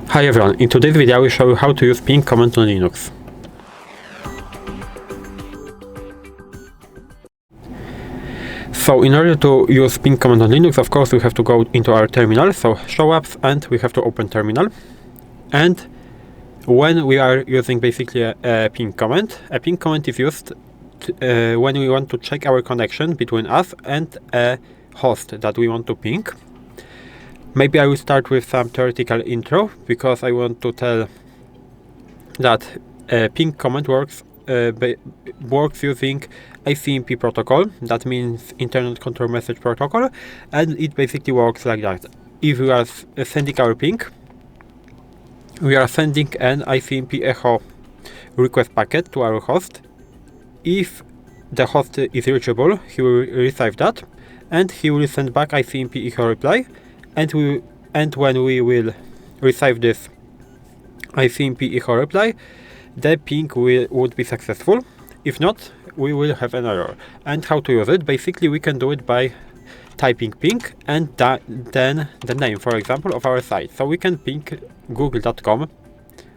Hi everyone, in today's video I will show you how to use ping command on Linux. So in order to use ping command on Linux, of course we have to go into our terminal, so show apps, and we have to open terminal. And when we are using basically a ping command is used when we want to check our connection between us and a host that we want to ping. Maybe I will start with some theoretical intro, because I want to tell that ping command works using ICMP protocol. That means Internet Control Message Protocol, and it basically works like that. If we are sending our ping, we are sending an ICMP echo request packet to our host. If the host is reachable, he will receive that, and he will send back ICMP echo reply. And when we will receive this ICMP echo reply, the ping would be successful. If not, we will have an error. And how to use it? Basically, we can do it by typing ping and then the name, for example, of our site. So we can ping google.com.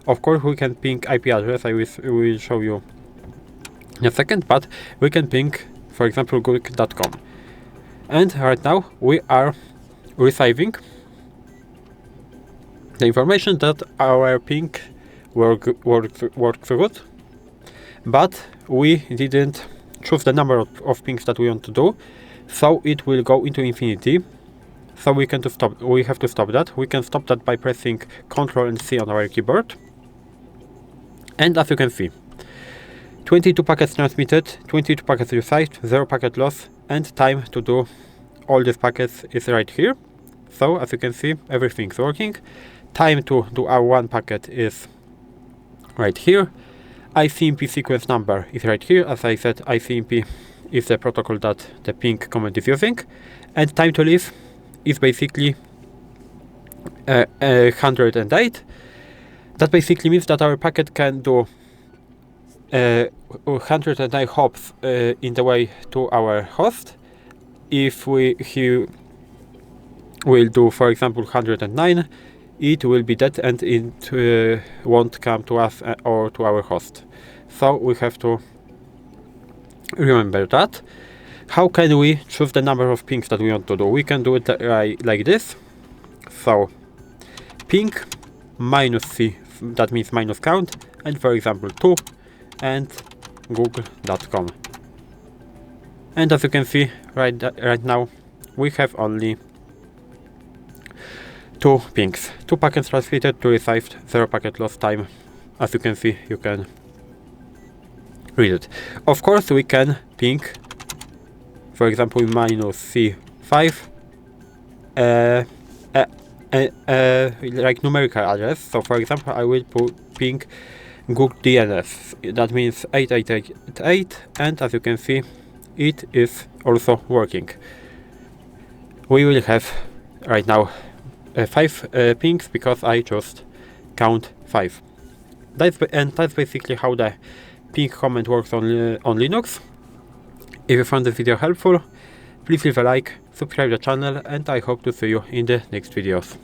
Of course, we can ping IP address. I will show you in a second, but we can ping, for example, google.com. And right now we are receiving the information that our ping works good, but we didn't choose the number of pings that we want to do, so it will go into infinity. So we have to stop that. We can stop that by pressing Ctrl+C on our keyboard. And as you can see, 22 packets transmitted, 22 packets received, 0 packet loss, and time to do all these packets is right here. So as you can see, everything's working. Time to do our one packet is right here. ICMP sequence number is right here. As I said, ICMP is the protocol that the ping command is using. And time to leave is basically 108. That basically means that our packet can do 109 hops in the way to our host. If he will do, for example, 109, it will be dead and it won't come to us or to our host. So we have to remember that. How can we choose the number of pings that we want to do? We can do it like this. So ping -c, that means minus count, and for example 2, and google.com. And as you can see right now, we have only 2 pings. 2 packets transmitted, 2 received, 0 packet lost. Time, as you can see, you can read it. Of course, we can ping, for example, -c5, like numerical address. So for example, I will ping Google DNS. That means 8888, and as you can see, it is also working. We will have right now 5 pings, because I just count 5. That's basically how the ping command works on Linux. If you found the video helpful, please leave a like, subscribe to the channel, and I hope to see you in the next videos.